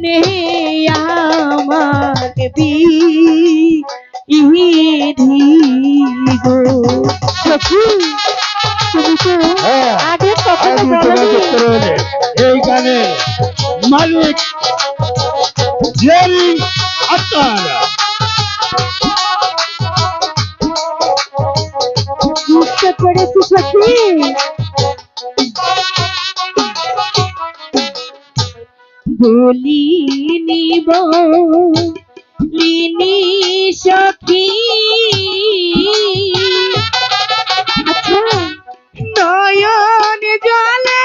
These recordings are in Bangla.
নেই আমাকে বিধি গো। সখী তুমি তো হ্যাঁ, আগে কখনো তুমি বলনি। যোগাযোগ করে এলে। এই গানের মালিক জেরি আক্তার। বুঝতে পেরেছি সখী। বলিনি বলিনি সখী আচ্ছা নয়ন জলে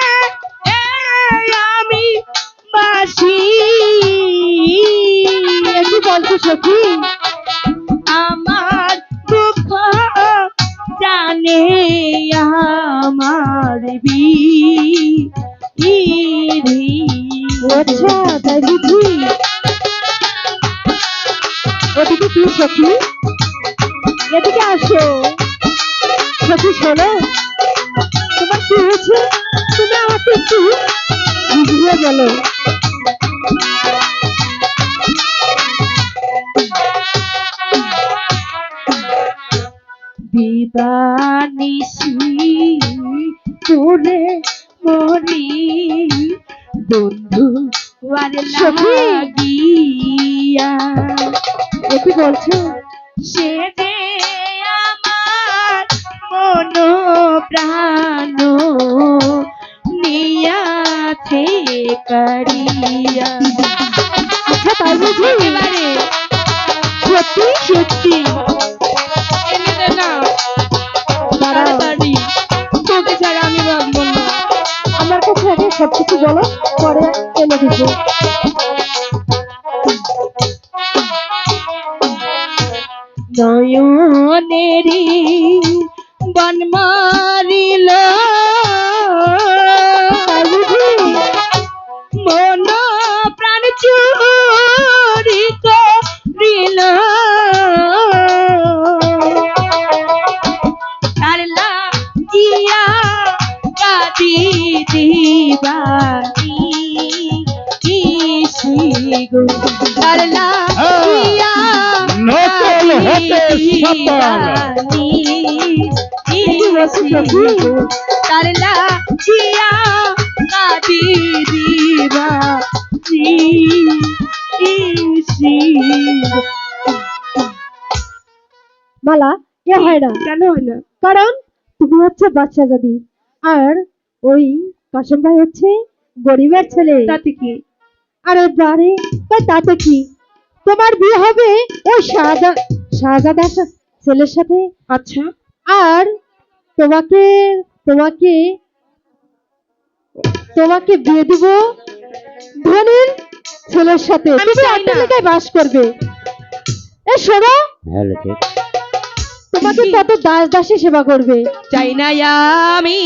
আমি বাসি। কি বলছো সখী? আমার দুঃখ জানে আমার বিধি। আচ্ছা তাই বুঝি। ওদিকে কি সখী? এদিকে আসো সখী, শোনো তোমার কি হয়েছে? তুমি আমাকে একটু বুঝিয়ে বলো। দিবানিশি তোরে মরি বন্ধু আর সখী! লাগিয়া। এ কি বলছো? সে যে আমার মন প্রাণ নিয়াছে কারিয়া। আচ্ছা তাই বুঝি। একেবারে সত্যি সত্যি এনে দে না দাঁড়াও, তাড়াতাড়ি, তোকে ছাড়া আমি বাঁচব না। আমার কাছে আগে সবকিছু বলো, পরে এনে দিবো। নয়নেরি বন মারিল তাই বুঝি। মন প্রাণ চুরি করিল। তারলা জিয়া কাদি দিবানি ইসি গো। তারলা জিয়া নকল হতে সাবধান। তারলা জিয়া কাদি দিবানি ইসি। মালা এ হয় না। কেন হয় না? কারণ তুমি হচ্ছে বাচ্চা দাদি, আর ওই কাশিম ভাই হচ্ছে গরিবের ছেলে। তাতে কি? আরে বারে, তাতে কি? তোমার বিয়ে হবে ওই শাহজাদা ছেলের সাথে, আচ্ছা আর তোমাকে তোমাকে তোমাকে বিয়ে দিব ধনীর ছেলের সাথে। আমি তুমি চাই না। আমেরিকায় বাস করবে। এ শোনো, হ্যালো ঠিক। তোমাকে কত দাস দাসী সেবা করবে। চাই না আমি